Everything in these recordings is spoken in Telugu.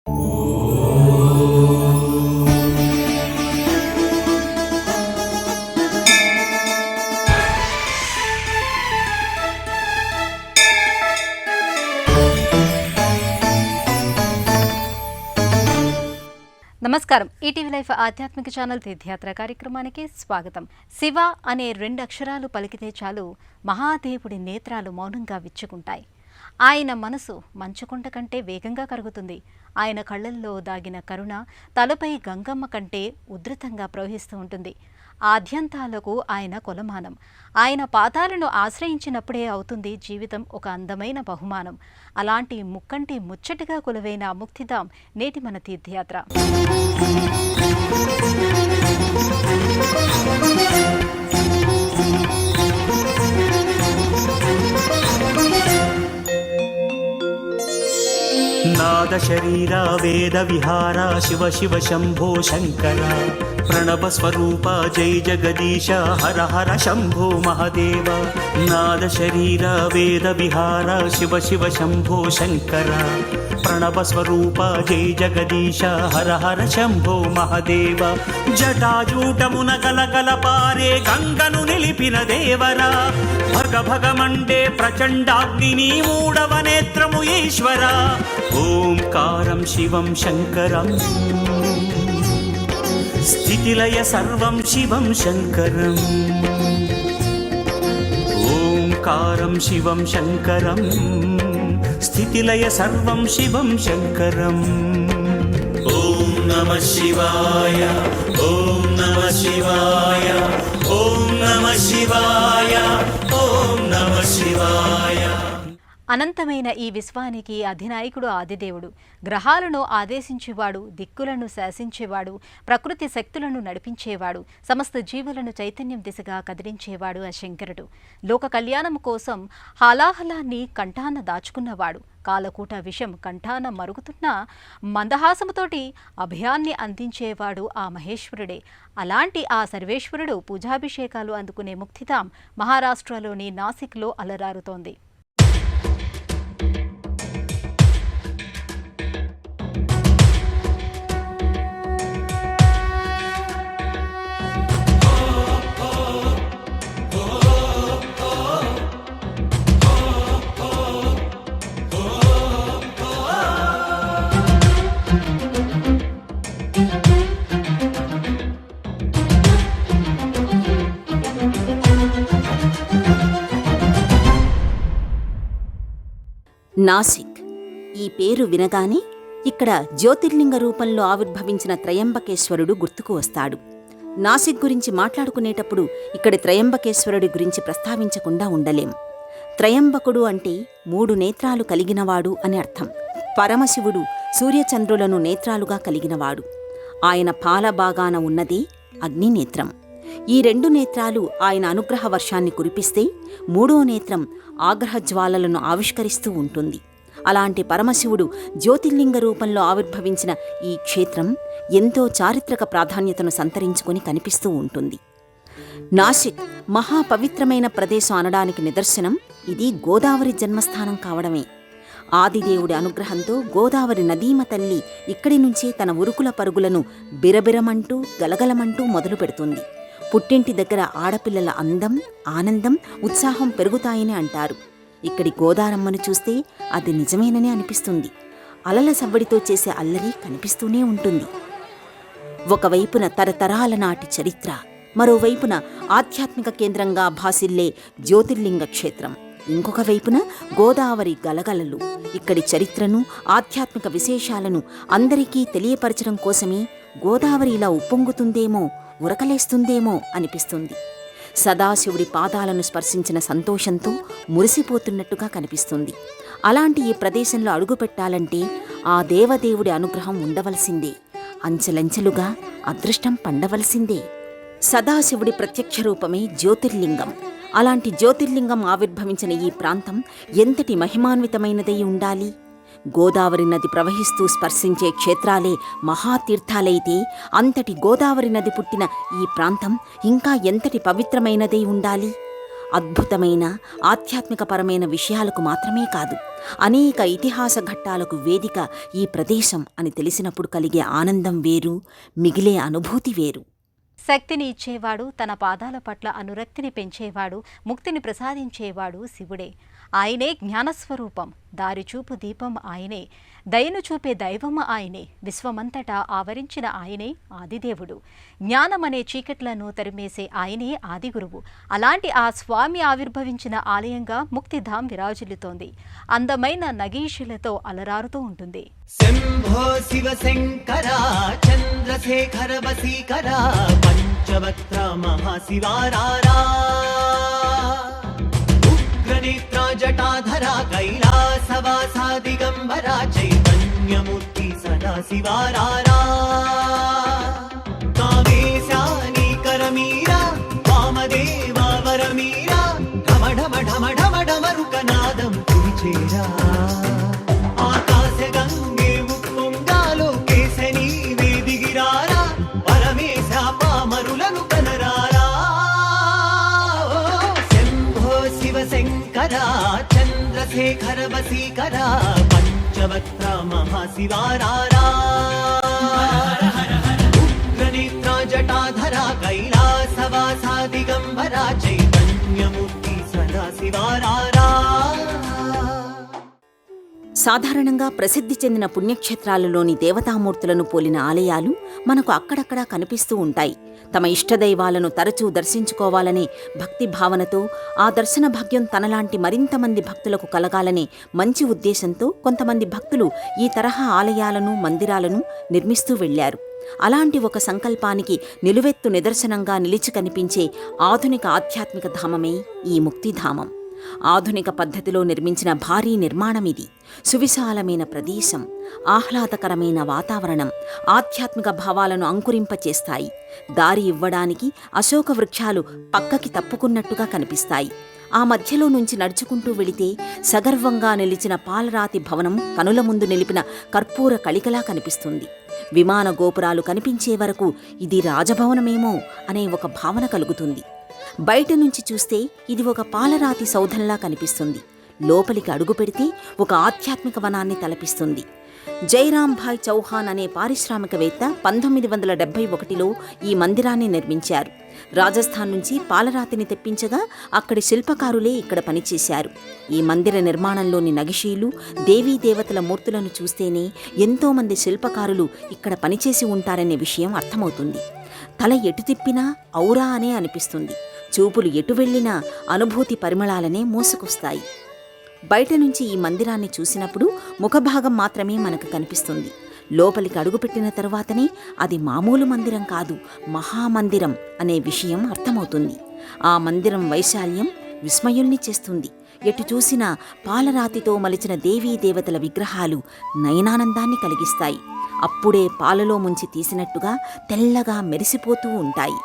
నమస్కారం. ఈటీవీ లైఫ్ ఆధ్యాత్మిక ఛానల్ తీర్థయాత్ర కార్యక్రమానికి స్వాగతం. శివ అనే 2 అక్షరాలు పలికితే చాలు మహాదేవుడి నేత్రాలు మౌనంగా విచ్చుకుంటాయి. ఆయన మనసు మంచుకొండ కంటే వేగంగా కరుగుతుంది. ఆయన కళ్ళల్లో దాగిన కరుణ తలపై గంగమ్మ కంటే ఉధృతంగా ప్రవహిస్తూ ఉంటుంది. ఆద్యంతాలకు ఆయన కొలమానం. ఆయన పాదాలను ఆశ్రయించినప్పుడే అవుతుంది జీవితం ఒక అందమైన బహుమానం. అలాంటి ముక్కంటి ముచ్చటిగా కొలువైన ముక్తిధామ్ నేటి మన తీర్థయాత్ర. నాద శరీర వేద విహార శివ శివ శంభో శంకర ప్రణవ స్వరూప జై జగదీశ హర హర శంభో మహదేవ. నాద శరీర వేద విహార శివ శివ శంభో శంకర ప్రణవ స్వరూప జై జగదీశ హర హర శంభో మహదేవ. జటాజూటమున గలగల పారే గంగను నిలిపిన దేవరా భగ భగమండే ప్రచండాగ్ని మూడవ నేత్రము ఈశ్వర. ఓంకారం శివం శంకరం స్థితిలయ సర్వం శివం శంకరం. ఓంకారం శివం శంకరం స్థితిలయ సర్వం శివం శంకరం. ఓం నమః శివాయ ఓం నమః శివాయ ఓం నమః శివాయ ఓం నమః శివాయ. అనంతమైన ఈ విశ్వానికి అధినాయకుడు ఆదిదేవుడు. గ్రహాలను ఆదేశించేవాడు, దిక్కులను శాసించేవాడు, ప్రకృతి శక్తులను నడిపించేవాడు, సమస్త జీవులను చైతన్యం దిశగా కదిలించేవాడు ఆ శంకరుడు. లోక కళ్యాణం కోసం హాలాహలాన్ని కంఠాన దాచుకున్నవాడు. కాలకూట విషం కంఠాన మరుగుతున్న మందహాసముతోటి అభయాన్ని అందించేవాడు ఆ మహేశ్వరుడే. అలాంటి ఆ సర్వేశ్వరుడు పూజాభిషేకాలు అందుకునే ముక్తిధామ్ మహారాష్ట్రలోని నాసిక్లో అలరారుతోంది. నాసిక్ ఈ పేరు వినగానే ఇక్కడ జ్యోతిర్లింగ రూపంలో ఆవిర్భవించిన త్రయంబకేశ్వరుడు గుర్తుకు వస్తాడు. నాసిక్ గురించి మాట్లాడుకునేటప్పుడు ఇక్కడి త్రయంబకేశ్వరుడి గురించి ప్రస్తావించకుండా ఉండలేం. త్రయంబకుడు అంటే 3 నేత్రాలు కలిగినవాడు అని అర్థం. పరమశివుడు సూర్యచంద్రులను నేత్రాలుగా కలిగినవాడు. ఆయన పాలభాగాన ఉన్నదే అగ్నినేత్రం. ఈ 2 నేత్రాలు ఆయన అనుగ్రహ వర్షాన్ని కురిపిస్తే 3వ నేత్రం ఆగ్రహజ్వాలలను ఆవిష్కరిస్తూ ఉంటుంది. అలాంటి పరమశివుడు జ్యోతిర్లింగ రూపంలో ఆవిర్భవించిన ఈ క్షేత్రం ఎంతో చారిత్రక ప్రాధాన్యతను సంతరించుకొని కనిపిస్తూ ఉంటుంది. నాసిక్ మహాపవిత్రమైన ప్రదేశం అనడానికి నిదర్శనం ఇది గోదావరి జన్మస్థానం కావడమే. ఆదిదేవుడి అనుగ్రహంతో గోదావరి నదీమ తల్లి ఇక్కడి నుంచే తన ఉరుకుల పరుగులను బిరబిరమంటూ గలగలమంటూ మొదలు పెడుతుంది. పుట్టింటి దగ్గర ఆడపిల్లల అందం, ఆనందం, ఉత్సాహం పెరుగుతాయని అంటారు. ఇక్కడి గోదారమ్మను చూస్తే అది నిజమేనని అనిపిస్తుంది. అలల సవ్వడితో చేసే అల్లరి కనిపిస్తూనే ఉంటుంది. ఒకవైపున తరతరాల నాటి చరిత్ర, మరోవైపున ఆధ్యాత్మిక కేంద్రంగా భాసిల్లే జ్యోతిర్లింగ క్షేత్రం, ఇంకొక వైపున గోదావరి గలగలలు. ఇక్కడి చరిత్రను, ఆధ్యాత్మిక విశేషాలను అందరికీ తెలియపరచడం కోసమే గోదావరి ఇలా ఉప్పొంగుతుందేమో, ఉరకలేస్తుందేమో అనిపిస్తుంది. సదాశివుడి పాదాలను స్పర్శించిన సంతోషంతో మురిసిపోతున్నట్టుగా కనిపిస్తుంది. అలాంటి ఈ ప్రదేశంలో అడుగుపెట్టాలంటే ఆ దేవదేవుడి అనుగ్రహం ఉండవలసిందే. అంచెలంచెలుగా అదృష్టం పండవలసిందే. సదాశివుడి ప్రత్యక్ష రూపమే జ్యోతిర్లింగం. అలాంటి జ్యోతిర్లింగం ఆవిర్భవించిన ఈ ప్రాంతం ఎంతటి మహిమాన్వితమైనదై ఉండాలి. గోదావరి నది ప్రవహిస్తూ స్పర్శించే క్షేత్రాలే మహాతీర్థాలైతే అంతటి గోదావరి నది పుట్టిన ఈ ప్రాంతం ఇంకా ఎంతటి పవిత్రమైనదై ఉండాలి. అద్భుతమైన ఆధ్యాత్మికపరమైన విషయాలకు మాత్రమే కాదు, అనేక ఇతిహాస ఘట్టాలకు వేదిక ఈ ప్రదేశం అని తెలిసినప్పుడు కలిగే ఆనందం వేరు, మిగిలే అనుభూతి వేరు. శక్తిని ఇచ్చేవాడు, తన పాదాల పట్ల అనురక్తిని పెంచేవాడు, ముక్తిని ప్రసాదించేవాడు శివుడే. ఆయనే జ్ఞానస్వరూపం, దారిచూపు దీపం ఆయనే, దయను చూపే దైవం ఆయనే, విశ్వమంతటా ఆవరించిన ఆయనే ఆదిదేవుడు. జ్ఞానమనే చీకట్లను తరిమేసే ఆయనే ఆదిగురువు. అలాంటి ఆ స్వామి ఆవిర్భవించిన ఆలయంగా ముక్తిధాం విరాజిల్లుతోంది. అందమైన నగీషులతో అలరారుతూ ఉంటుంది. శంభో శివ శంకర చంద్రశేఖర వసీకర పంచవక్త్ర మహాశివారారా ఉగ్రనేత్ర జటాధర కైలాసవాసా దిగంబర చైతన్యమూర్తి సదాశివారారా కామేశానీకరమీరా వామదేవా వరమీరా ఢమ ఢమ ఢమ ఢమ ఢమరుకనాదం తుడిచేరా చంద్రశేఖర వసీకర పంచవక్త్ర మహాశివారారా ఉగ్రనేత్ర జటాధర కైలాసవాసా దిగంబర చైతన్యమూర్తి సదాశివారారా. సాధారణంగా ప్రసిద్ధి చెందిన పుణ్యక్షేత్రాలలోని దేవతామూర్తులను పోలిన ఆలయాలు మనకు అక్కడక్కడా కనిపిస్తూ ఉంటాయి. తమ ఇష్టదైవాలను తరచూ దర్శించుకోవాలనే భక్తి భావనతో, ఆ దర్శన భాగ్యం తనలాంటి మరింతమంది భక్తులకు కలగాలనే మంచి ఉద్దేశంతో కొంతమంది భక్తులు ఈ తరహా ఆలయాలను, మందిరాలను నిర్మిస్తూ వెళ్లారు. అలాంటి ఒక సంకల్పానికి నిలువెత్తు నిదర్శనంగా నిలిచి కనిపించే ఆధునిక ఆధ్యాత్మిక ధామమే ఈ ముక్తిధామం. ఆధునిక పద్ధతిలో నిర్మించిన భారీ నిర్మాణమిది. సువిశాలమైన ప్రదేశం, ఆహ్లాదకరమైన వాతావరణం ఆధ్యాత్మిక భావాలను అంకురింపచేస్తాయి. దారి ఇవ్వడానికి అశోక వృక్షాలు పక్కకి తప్పుకున్నట్టుగా కనిపిస్తాయి. ఆ మధ్యలో నుంచి నడుచుకుంటూ వెళితే సగర్వంగా నిలిచిన పాలరాతి భవనం కనుల ముందు నిలిపిన కర్పూర కళికలా కనిపిస్తుంది. విమాన గోపురాలు కనిపించే వరకు ఇది రాజభవనమేమో అనే ఒక భావన కలుగుతుంది. బయట నుంచి చూస్తే ఇది ఒక పాలరాతి సౌధంలా కనిపిస్తుంది. లోపలికి అడుగు పెడితే ఒక ఆధ్యాత్మిక వనాన్ని తలపిస్తుంది. జైరాంభాయ్ చౌహాన్ అనే పారిశ్రామికవేత్త 1971లో ఈ మందిరాన్ని నిర్మించారు. రాజస్థాన్ నుంచి పాలరాతిని తెప్పించగా అక్కడి శిల్పకారులే ఇక్కడ పనిచేశారు. ఈ మందిర నిర్మాణంలోని నగిషీలు, దేవీ దేవతల మూర్తులను చూస్తేనే ఎంతోమంది శిల్పకారులు ఇక్కడ పనిచేసి ఉంటారనే విషయం అర్థమవుతుంది. తల ఎటు తిప్పినా ఔరా అనే అనిపిస్తుంది. చూపులు ఎటు వెళ్లినా అనుభూతి పరిమళాలనే మోసుకొస్తాయి. బయట నుంచి ఈ మందిరాన్ని చూసినప్పుడు ముఖభాగం మాత్రమే మనకు కనిపిస్తుంది. లోపలికి అడుగుపెట్టిన తరువాతనే అది మామూలు మందిరం కాదు, మహామందిరం అనే విషయం అర్థమవుతుంది. ఆ మందిరం వైశాల్యం విస్మయుల్ని చేస్తుంది. ఎటు చూసినా పాలరాతితో మలిచిన దేవీ దేవతల విగ్రహాలు నయనానందాన్ని కలిగిస్తాయి. అప్పుడే పాలలో ముంచి తీసినట్టుగా తెల్లగా మెరిసిపోతూ ఉంటాయి.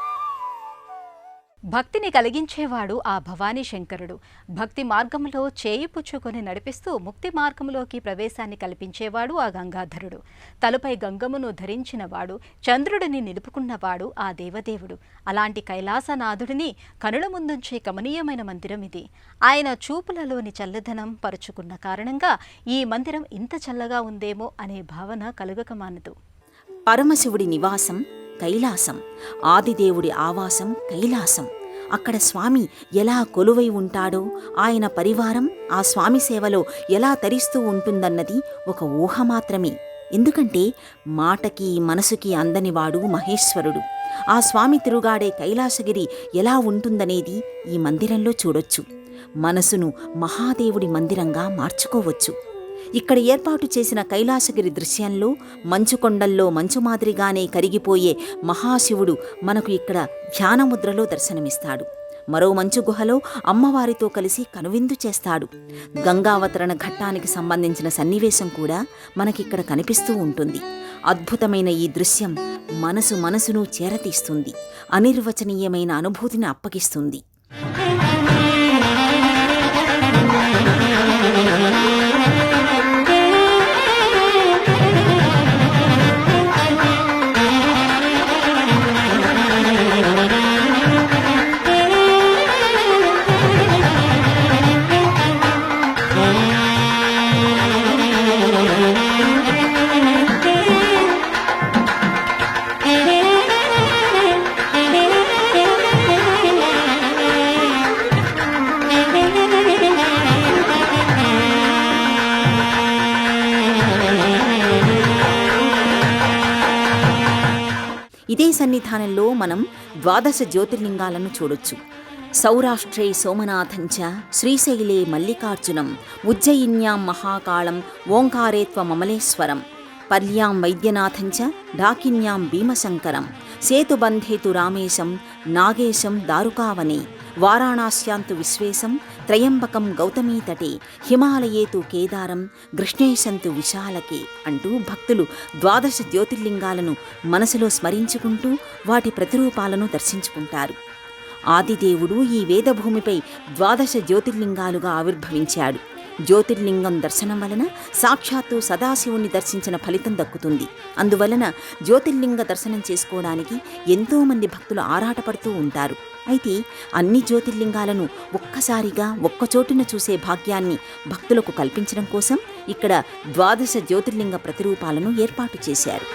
భక్తిని కలిగించేవాడు ఆ భవానీ శంకరుడు. భక్తి మార్గంలో చేయి పుచ్చుకొని నడిపిస్తూ ముక్తి మార్గంలోకి ప్రవేశాన్ని కల్పించేవాడు ఆ గంగాధరుడు. తలపై గంగమును ధరించినవాడు, చంద్రుడిని నిలుపుకున్నవాడు ఆ దేవదేవుడు. అలాంటి కైలాసనాథుడిని కనుల ముందుంచే కమనీయమైన మందిరం ఇది. ఆయన చూపులలోని చల్లదనం పరుచుకున్న కారణంగా ఈ మందిరం ఇంత చల్లగా ఉందేమో అనే భావన కలుగకమానదు. పరమశివుడి నివాసం కైలాసం, ఆదిదేవుడి ఆవాసం కైలాసం. అక్కడ స్వామి ఎలా కొలువై ఉంటాడో, ఆయన పరివారం ఆ స్వామి సేవలో ఎలా తరిస్తూ ఉంటుందన్నది ఒక ఊహ మాత్రమే. ఎందుకంటే మాటకి మనసుకి అందనివాడు మహేశ్వరుడు. ఆ స్వామి తిరుగాడే కైలాసగిరి ఎలా ఉంటుందనేది ఈ మందిరంలో చూడొచ్చు. మనసును మహాదేవుడి మందిరంగా మార్చుకోవచ్చు. ఇక్కడ ఏర్పాటు చేసిన కైలాసగిరి దృశ్యంలో మంచుకొండల్లో మంచు మాదిరిగానే కరిగిపోయే మహాశివుడు మనకు ఇక్కడ ధ్యానముద్రలో దర్శనమిస్తాడు. మరో మంచు గుహలో అమ్మవారితో కలిసి కనువిందు చేస్తాడు. గంగావతరణ ఘట్టానికి సంబంధించిన సన్నివేశం కూడా మనకిక్కడ కనిపిస్తూ ఉంటుంది. అద్భుతమైన ఈ దృశ్యం మనసును చేరతీస్తుంది, అనిర్వచనీయమైన అనుభూతిని అప్పగిస్తుంది. ఇదే సన్నిధానంలో మనం 12 జ్యోతిర్లింగాలను చూడొచ్చు. సౌరాష్ట్రే సోమనాథంచ శ్రీశైలే మల్లికార్జునం ఉజ్జయిన్యాం మహాకాళం ఓంకారే త్వమమలేశ్వరం పర్యాం వైద్యనాథంచ ఢాకిన్యాం భీమశంకరం సేతుబంధేతు రామేశం నాగేశం దారుకావనే వారాణస్యాంతు విశ్వేశం త్రయంబకం గౌతమీతటే హిమాలయేతు కేదారం గృష్ణేశంతు విశాలకే అంటూ భక్తులు 12 జ్యోతిర్లింగాలను మనసులో స్మరించుకుంటూ వాటి ప్రతిరూపాలను దర్శించుకుంటారు. ఆదిదేవుడు ఈ వేదభూమిపై 12 జ్యోతిర్లింగాలుగా ఆవిర్భవించాడు. జ్యోతిర్లింగం దర్శనం వలన సాక్షాత్తు సదాశివుణ్ణి దర్శించిన ఫలితం దక్కుతుంది. అందువలన జ్యోతిర్లింగ దర్శనం చేసుకోవడానికి ఎంతోమంది భక్తులు ఆరాటపడుతూ ఉంటారు. అయితే అన్ని జ్యోతిర్లింగాలను ఒక్కసారిగా ఒక్కచోటున చూసే భాగ్యాన్ని భక్తులకు కల్పించడం కోసం ఇక్కడ 12 జ్యోతిర్లింగ ప్రతిరూపాలను ఏర్పాటు చేశారు.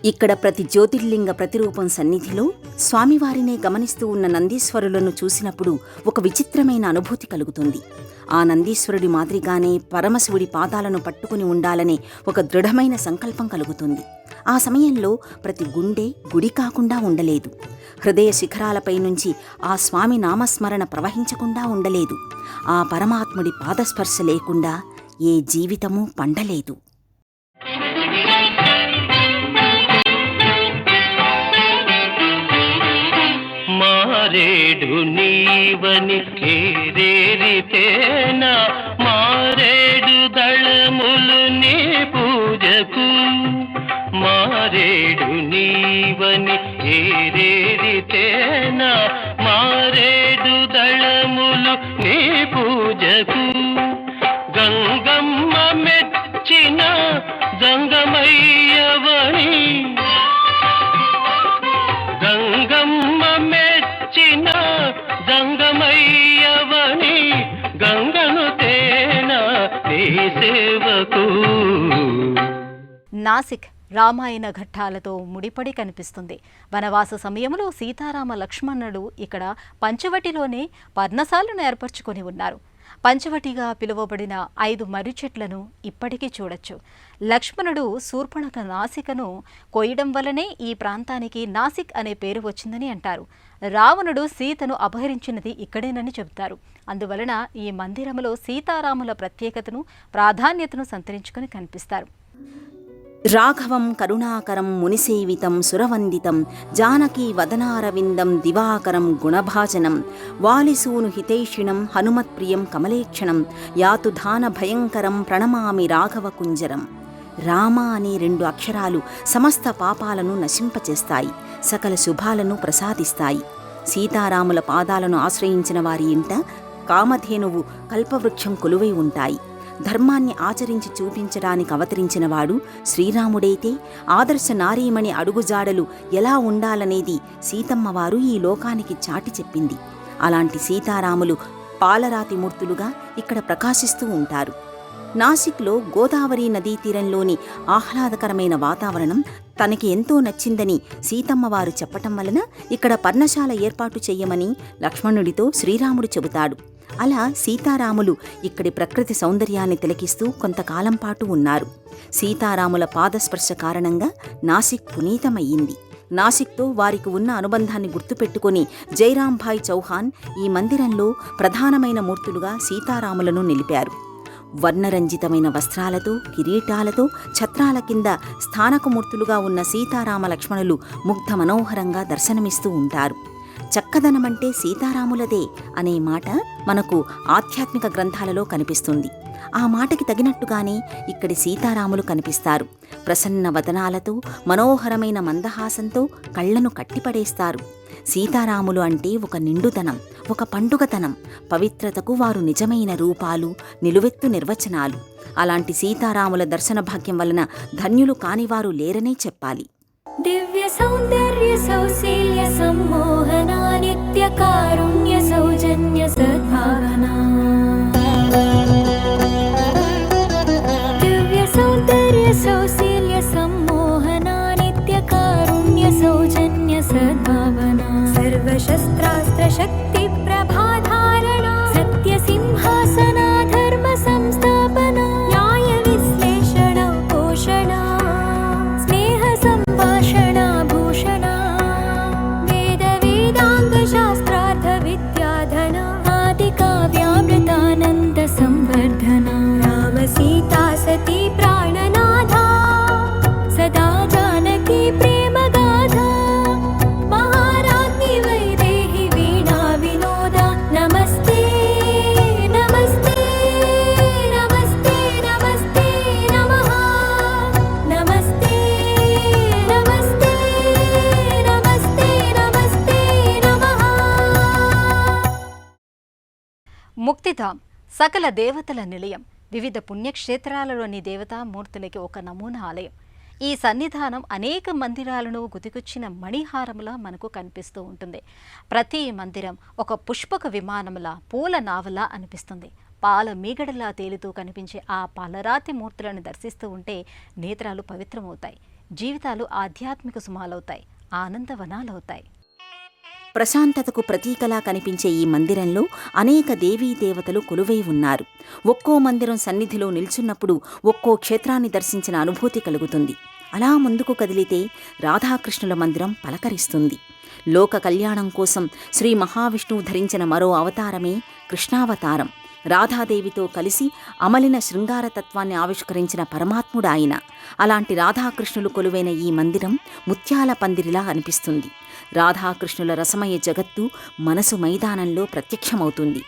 ఇక్కడ ప్రతి జ్యోతిర్లింగ ప్రతిరూపం సన్నిధిలో స్వామివారినే గమనిస్తూ ఉన్న నందీశ్వరులను చూసినప్పుడు ఒక విచిత్రమైన అనుభూతి కలుగుతుంది. ఆ నందీశ్వరుడి మాదిరిగానే పరమశివుడి పాదాలను పట్టుకుని ఉండాలనే ఒక దృఢమైన సంకల్పం కలుగుతుంది. ఆ సమయంలో ప్రతి గుండె గుడి కాకుండా ఉండలేదు. హృదయ శిఖరాలపై నుంచి ఆ స్వామి నామస్మరణ ప్రవహించకుండా ఉండలేదు. ఆ పరమాత్ముడి పాదస్పర్శ లేకుండా ఏ జీవితమూ పండలేదు. మారేడు నీవని కేరేరితేనా మారేడు దళములు నీ పూజకు మారేడు నీవని కేరేరితేనా మారేడు దళములు నీ పూజకు గంగమ్మ మెచ్చిన గంగమయ్యవని గంగమ్మ మెచ్చిన గంగమయ్యవని గంగను తేనా నీ సేవకు. నాసిక్ రామాయణ ఘట్టాలతో ముడిపడి కనిపిస్తుంది. వనవాస సమయంలో సీతారామ లక్ష్మణుడు ఇక్కడ పంచవటిలోనే పర్ణశాలను ఏర్పరచుకొని ఉన్నారు. పంచవటిగా పిలువబడిన 5 మర్రి చెట్లను ఇప్పటికీ చూడొచ్చు. లక్ష్మణుడు శూర్పణఖ నాసికను కోయడం వల్లనే ఈ ప్రాంతానికి నాసిక్ అనే పేరు వచ్చిందని అంటారు. రావణుడు సీతను అపహరించినది ఇక్కడేనని చెబుతారు. అందువలన ఈ మందిరంలో సీతారాముల ప్రత్యేకతను ప్రాధాన్యతను సంతరించుకొని కనిపిస్తారు. రాఘవం కరుణాకరం మునిసేవితం సురవందితం జానకీ వదనారవిందం దివాకరం గుణభాజనం వాలిసూను హితైషిణం హనుమత్ప్రియం కమలేక్షణం యాతుధాన భయంకరం ప్రణమామి రాఘవ కుంజరం. రామ అనే 2 అక్షరాలు సమస్త పాపాలను నశింపచేస్తాయి, సకల శుభాలను ప్రసాదిస్తాయి. సీతారాముల పాదాలను ఆశ్రయించిన వారి ఇంట కామధేనువు కల్పవృక్షం కొలువై ఉంటాయి. ధర్మాన్ని ఆచరించి చూపించడానికి అవతరించినవాడు శ్రీరాముడైతే ఆదర్శ నారీమణి అడుగుజాడలు ఎలా ఉండాలనేది సీతమ్మవారు ఈ లోకానికి చాటి చెప్పింది. అలాంటి సీతారాములు పాలరాతి మూర్తులుగా ఇక్కడ ప్రకాశిస్తూ ఉంటారు. నాసిక్లో గోదావరి నదీ తీరంలోని ఆహ్లాదకరమైన వాతావరణం తనకి ఎంతో నచ్చిందని సీతమ్మవారు చెప్పటం వలన ఇక్కడ పర్ణశాల ఏర్పాటు చెయ్యమని లక్ష్మణుడితో శ్రీరాముడు చెబుతాడు. అలా సీతారాములు ఇక్కడి ప్రకృతి సౌందర్యాన్ని తిలకిస్తూ కొంతకాలం పాటు ఉన్నారు. సీతారాముల పాదస్పర్శ కారణంగా నాసిక్ పునీతమయ్యింది. నాసిక్తో వారికి ఉన్న అనుబంధాన్ని గుర్తుపెట్టుకుని జైరాంభాయ్ చౌహాన్ ఈ మందిరంలో ప్రధానమైన మూర్తులుగా సీతారాములను నిలిపారు. వర్ణరంజితమైన వస్త్రాలతో కిరీటాలతో ఛత్రాల కింద స్థానకమూర్తులుగా ఉన్న సీతారామ లక్ష్మణులు ముగ్ధ మనోహరంగా దర్శనమిస్తూ ఉంటారు. చక్కదనమంటే సీతారాములదే అనే మాట మనకు ఆధ్యాత్మిక గ్రంథాలలో కనిపిస్తుంది. ఆ మాటకి తగినట్టుగానే ఇక్కడి సీతారాములు కనిపిస్తారు. ప్రసన్న వదనాలతో మనోహరమైన మందహాసంతో కళ్లను కట్టిపడేస్తారు. సీతారాములు అంటే ఒక నిండుతనం, ఒక పండుగతనం, పవిత్రతకు వారు నిజమైన రూపాలు, నిలువెత్తు నిర్వచనాలు. అలాంటి సీతారాముల దర్శన భాగ్యం వలన ధన్యులు కానివారు లేరనే చెప్పాలి. दिव्य सौन्दर्य सौशील्य सम्मोहना नित्य कारुण्य सौजन्य सद्भावना दिव्य सौन्दर्य सौशील्य सम्मोहना नित्य कारुण्य सौजन्य सद्भावना सर्वशस्त्रास्त्र शक्ति प्रभाधारणा सत्य सिंहासना धर्म संस्थापना न्याय विश्लेषण पोषणा स्नेह संभाषणा भूषणा वेद वेदांग शास्त्रार्थ विद्याधना आदि काव्यामृतानंद संवर्धना राम सीता सती प्राणनाथा सदा जानकी प्रेम गाथा महाराज्ञी वैदेही वीणा विनोदा नमस्ते नमस्ते नमस्ते नमस्ते नमः नमस्ते नमस्ते नमस्ते नमस्ते नमः ముక్తిధామ్ సకల దేవతల నిలయం. వివిధ పుణ్యక్షేత్రాలలోని దేవతామూర్తులకి ఒక నమూనా ఆలయం. ఈ సన్నిధానం అనేక మందిరాలను గుదిగుచ్చిన మణిహారములా మనకు కనిపిస్తూ ఉంటుంది. ప్రతి మందిరం ఒక పుష్పక విమానములా, పూల నావలా అనిపిస్తుంది. పాల మీగడలా తేలుతూ కనిపించే ఆ పాలరాతి మూర్తులను దర్శిస్తూ ఉంటే నేత్రాలు పవిత్రమవుతాయి, జీవితాలు ఆధ్యాత్మిక సుమాలవుతాయి, ఆనందవనాలవుతాయి. ప్రశాంతతకు ప్రతీకలా కనిపించే ఈ మందిరంలో అనేక దేవీ దేవతలు కొలువై ఉన్నారు. ఒక్కో మందిరం సన్నిధిలో నిల్చున్నప్పుడు ఒక్కో క్షేత్రాన్ని దర్శించిన అనుభూతి కలుగుతుంది. అలా ముందుకు కదిలితే రాధాకృష్ణుల మందిరం పలకరిస్తుంది. లోక కళ్యాణం కోసం శ్రీ మహావిష్ణువు ధరించిన మరో అవతారమే కృష్ణావతారం. రాధాదేవితో కలిసి అమలిన శృంగారతత్వాన్ని ఆవిష్కరించిన పరమాత్ముడాయన. అలాంటి రాధాకృష్ణులు కొలువైన ఈ మందిరం ముత్యాల పందిరిలా అనిపిస్తుంది. రాధాకృష్ణుల రసమయ జగత్తు మనసు మైదానంలో ప్రత్యక్షమవుతుంది.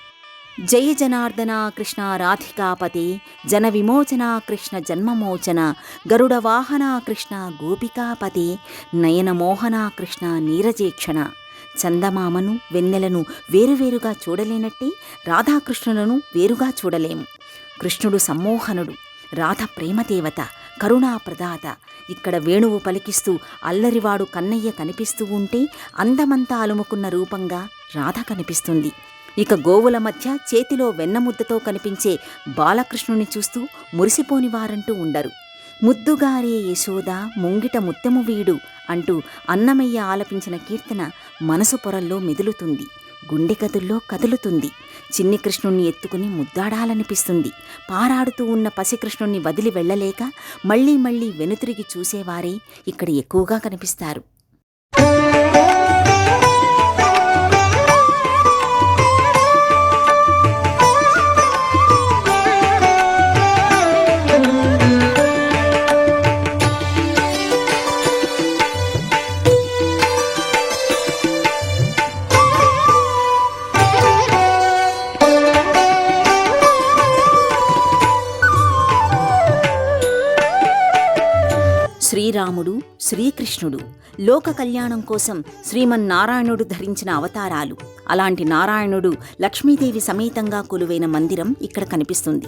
జయ జనార్దన కృష్ణ రాధికాపతే జన విమోచన కృష్ణ జన్మమోచన గరుడ వాహన కృష్ణ గోపికాపతే నయన మోహన కృష్ణ నీరజేక్షణ. చందమామను వెన్నెలను వేరువేరుగా చూడలేనట్టే రాధాకృష్ణులను వేరుగా చూడలేము. కృష్ణుడు సమ్మోహనుడు, రాధ ప్రేమదేవత, కరుణాప్రదాత. ఇక్కడ వేణువు పలికిస్తూ అల్లరివాడు కన్నయ్య కనిపిస్తూ ఉంటే అందమంతా అలుముకున్న రూపంగా రాధ కనిపిస్తుంది. ఇక గోవుల మధ్య చేతిలో వెన్నముద్దతో కనిపించే బాలకృష్ణుని చూస్తూ మురిసిపోని వారంటూ ఉండరు. ముద్దుగారే యశోద ముంగిట ముత్తెము వీడు అంటూ అన్నమయ్య ఆలపించిన కీర్తన మనసు పొరల్లో మెదులుతుంది, గుండె గదుల్లో కదులుతుంది. చిన్ని కృష్ణుణ్ణి ఎత్తుకుని ముద్దాడాలనిపిస్తుంది. పారాడుతూ ఉన్న పసికృష్ణుణ్ణి వదిలి వెళ్ళలేక మళ్లీ మళ్లీ వెనుతిరిగి చూసేవారే ఇక్కడ ఎక్కువగా కనిపిస్తారు. శ్రీరాముడు, శ్రీకృష్ణుడు లోక కళ్యాణం కోసం శ్రీమన్నారాయణుడు ధరించిన అవతారాలు. అలాంటి నారాయణుడు లక్ష్మీదేవి సమేతంగా కొలువైన మందిరం ఇక్కడ కనిపిస్తుంది.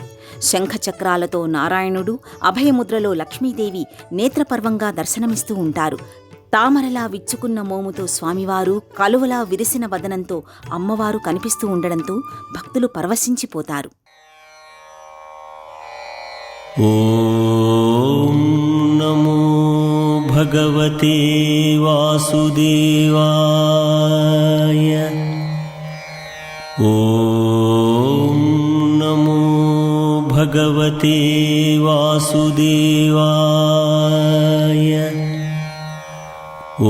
శంఖచక్రాలతో నారాయణుడు, అభయముద్రలో లక్ష్మీదేవి నేత్రపర్వంగా దర్శనమిస్తూ ఉంటారు. తామరలా విచ్చుకున్న మోముతో స్వామివారు, కలువలా విరిసిన వదనంతో అమ్మవారు కనిపిస్తూ ఉండడంతో భక్తులు పరవశించిపోతారు. ఓం నమో భగవతే వాసుదేవాయ. ఓం నమో భగవతే వాసుదేవాయ.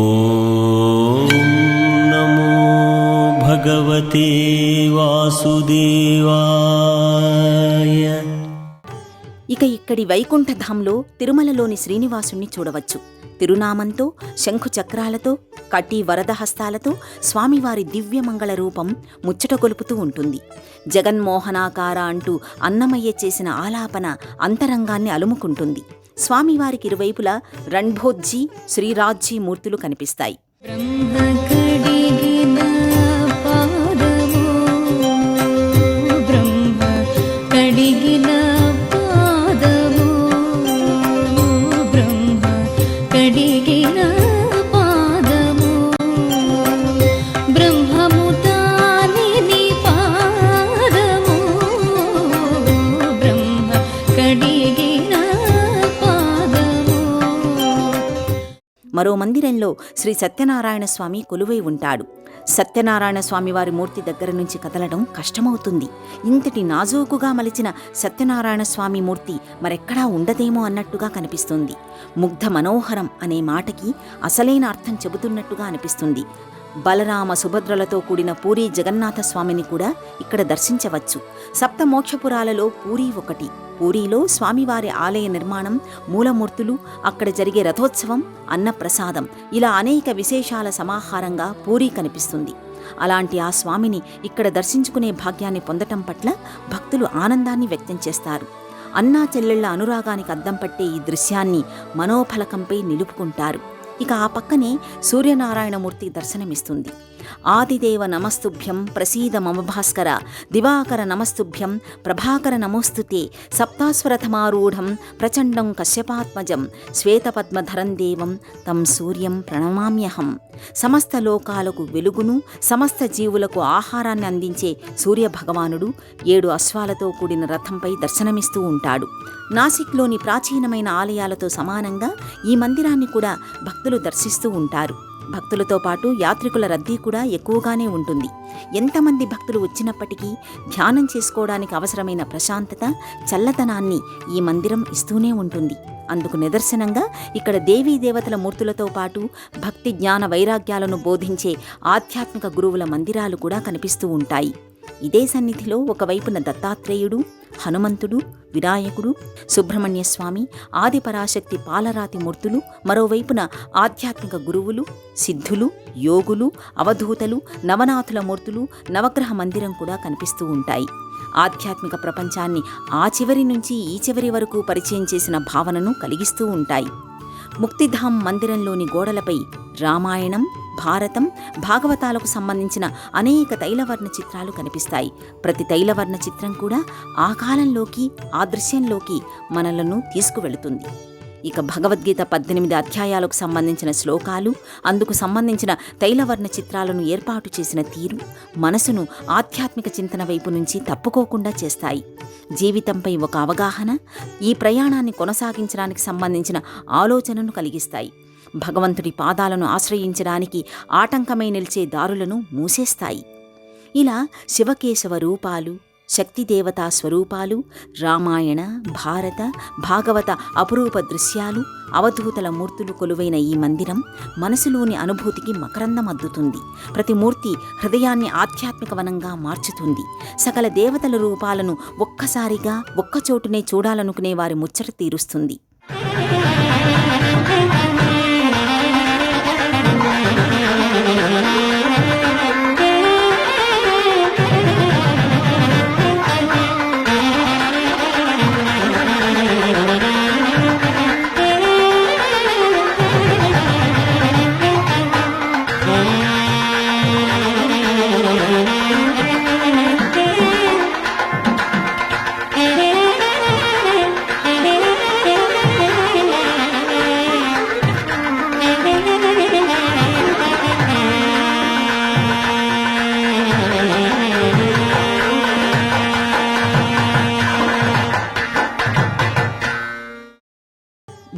ఓం నమో భగవతే వాసుదేవాయ. ఇక ఇక్కడి వైకుంఠధాంలో తిరుమలలోని శ్రీనివాసుణ్ణి చూడవచ్చు. తిరునామంతో, శంఖు చక్రాలతో, కటి వరదహస్తాలతో స్వామివారి దివ్యమంగళ రూపం ముచ్చటగొలుపుతూ ఉంటుంది. జగన్మోహనాకార అంటూ అన్నమయ్య చేసిన ఆలాపన అంతరంగాన్ని అలుముకుంటుంది. స్వామివారికి ఇరువైపులా రణ్భోజ్జీ, శ్రీరాజ్జీ మూర్తులు కనిపిస్తాయి. కడిగిన మరో మందిరంలో శ్రీ సత్యనారాయణ స్వామి కొలువై ఉంటాడు. సత్యనారాయణ స్వామి వారి మూర్తి దగ్గర నుంచి కదలడం కష్టమవుతుంది. ఇంతటి నాజూకుగా మలిచిన సత్యనారాయణ స్వామి మూర్తి మరెక్కడా ఉండదేమో అన్నట్టుగా కనిపిస్తుంది. ముగ్ధ మనోహరం అనే మాటకి అసలైన అర్థం చెబుతున్నట్టుగా అనిపిస్తుంది. బలరామ సుభద్రలతో కూడిన పూరీ జగన్నాథ స్వామిని కూడా ఇక్కడ దర్శించవచ్చు. సప్త మోక్షపురాలలో పూరీ ఒకటి. పూరీలో స్వామివారి ఆలయ నిర్మాణం, మూలమూర్తులు, అక్కడ జరిగే రథోత్సవం, అన్నప్రసాదం, ఇలా అనేక విశేషాల సమాహారంగా పూరీ కనిపిస్తుంది. అలాంటి ఆ స్వామిని ఇక్కడ దర్శించుకునే భాగ్యాన్ని పొందటం పట్ల భక్తులు ఆనందాన్ని వ్యక్తం చేస్తారు. అన్నా చెల్లెళ్ల అనురాగానికి అద్దం పట్టే ఈ దృశ్యాన్ని మనోఫలకంపై నిలుపుకుంటారు. ఇక ఆ పక్కనే సూర్యనారాయణమూర్తి దర్శనమిస్తుంది. ఆదిదేవ నమస్తుభ్యం ప్రసీద మమ భాస్కర, దివాకర నమస్తుభ్యం ప్రభాకర నమోస్తుతే, సప్తాస్వరథమారూఢం ప్రచండం కశ్యపాత్మజం, శ్వేతపద్మధరం దేవం తం సూర్యం ప్రణమామ్యహం. సమస్త లోకాలకు వెలుగును, సమస్త జీవులకు ఆహారాన్ని అందించే సూర్యభగవానుడు 7 అశ్వాలతో కూడిన రథంపై దర్శనమిస్తూ ఉంటాడు. నాసిక్లోని ప్రాచీనమైన ఆలయాలతో సమానంగా ఈ మందిరాన్ని కూడా భక్తులు దర్శిస్తూ ఉంటారు. భక్తులతో పాటు యాత్రికుల రద్దీ కూడా ఎక్కువగానే ఉంటుంది. ఎంతమంది భక్తులు వచ్చినప్పటికీ ధ్యానం చేసుకోవడానికి అవసరమైన ప్రశాంతత, చల్లదనాన్ని ఈ మందిరం ఇస్తూనే ఉంటుంది. అందుకు నిదర్శనంగా ఇక్కడ దేవీ దేవతల మూర్తులతో పాటు భక్తి, జ్ఞాన, వైరాగ్యాలను బోధించే ఆధ్యాత్మిక గురువుల మందిరాలు కూడా కనిపిస్తూ ఉంటాయి. ఇదే సన్నిధిలో ఒకవైపున దత్తాత్రేయుడు, హనుమంతుడు, వినాయకుడు, సుబ్రహ్మణ్య స్వామి, ఆదిపరాశక్తి పాలరాతి మూర్తులు, మరోవైపున ఆధ్యాత్మిక గురువులు, సిద్ధులు, యోగులు, అవధూతలు, నవనాథుల మూర్తులు, నవగ్రహ మందిరం కూడా కనిపిస్తూ ఉంటాయి. ఆధ్యాత్మిక ప్రపంచాన్ని ఆ చివరి నుంచి ఈ చివరి వరకు పరిచయం చేసిన భావనను కలిగిస్తూ ఉంటాయి. ముక్తిధామ్ మందిరంలోని గోడలపై రామాయణం, భారతం, భాగవతాలకు సంబంధించిన అనేక తైలవర్ణ చిత్రాలు కనిపిస్తాయి. ప్రతి తైలవర్ణ చిత్రం కూడా ఆ కాలంలోకి, ఆ దృశ్యంలోకి మనలను తీసుకువెళుతుంది. ఇక భగవద్గీత 18 అధ్యాయాలకు సంబంధించిన శ్లోకాలు, అందుకు సంబంధించిన తైలవర్ణ చిత్రాలను ఏర్పాటు చేసిన తీరు మనసును ఆధ్యాత్మిక చింతన వైపు నుంచి తప్పుకోకుండా చేస్తాయి. జీవితంపై ఒక అవగాహన, ఈ ప్రయాణాన్ని కొనసాగించడానికి సంబంధించిన ఆలోచనను కలిగిస్తాయి. భగవంతుడి పాదాలను ఆశ్రయించడానికి ఆటంకమై నిలిచే దారులను మూసేస్తాయి. ఇలా శివకేశవ రూపాలు, శక్తిదేవతా స్వరూపాలు, రామాయణ, భారత, భాగవత అపురూప దృశ్యాలు, అవధూతల మూర్తులు కొలువైన ఈ మందిరం మనసులోని అనుభూతికి మకరందం అద్దుతుంది. ప్రతి మూర్తి హృదయాన్ని ఆధ్యాత్మిక వనంగా మార్చుతుంది. సకల దేవతల రూపాలను ఒక్కసారిగా ఒక్కచోటునే చూడాలనుకునే వారి ముచ్చట తీరుస్తుంది.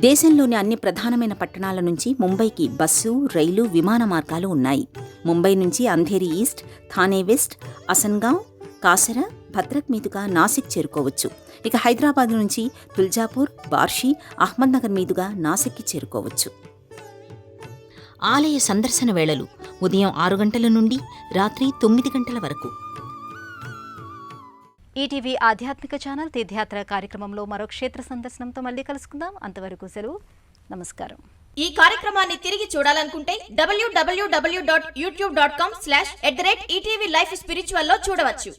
దేశంలోని అన్ని ప్రధానమైన పట్టణాల నుంచి ముంబైకి బస్సు, రైలు, విమాన మార్గాలు ఉన్నాయి. ముంబై నుంచి అంధేరి ఈస్ట్, థానే వెస్ట్, అసన్గావ్, కాసరా, భద్రక్ మీదుగా నాసిక్ చేరుకోవచ్చు. ఇక హైదరాబాద్ నుంచి తుల్జాపూర్, బార్షి, అహ్మద్నగర్ మీదుగా నాసిక్కి చేరుకోవచ్చు. ఆలయ సందర్శన వేళలు ఉదయం 6 గంటల నుండి రాత్రి 9 గంటల వరకు. ఈటీవీ ఆధ్యాత్మిక ఛానల్ తీర్థయాత్ర కార్యక్రమంలో మరో క్షేత్ర సందర్శనంతో మళ్ళీ కలుసుకుందాం. అంతవరకు సెలవు. నమస్కారం. ఈ కార్యక్రమాన్ని తిరిగి చూడాలనుకుంటే www.youtube.com/ETV Life Spiritual లో చూడవచ్చు.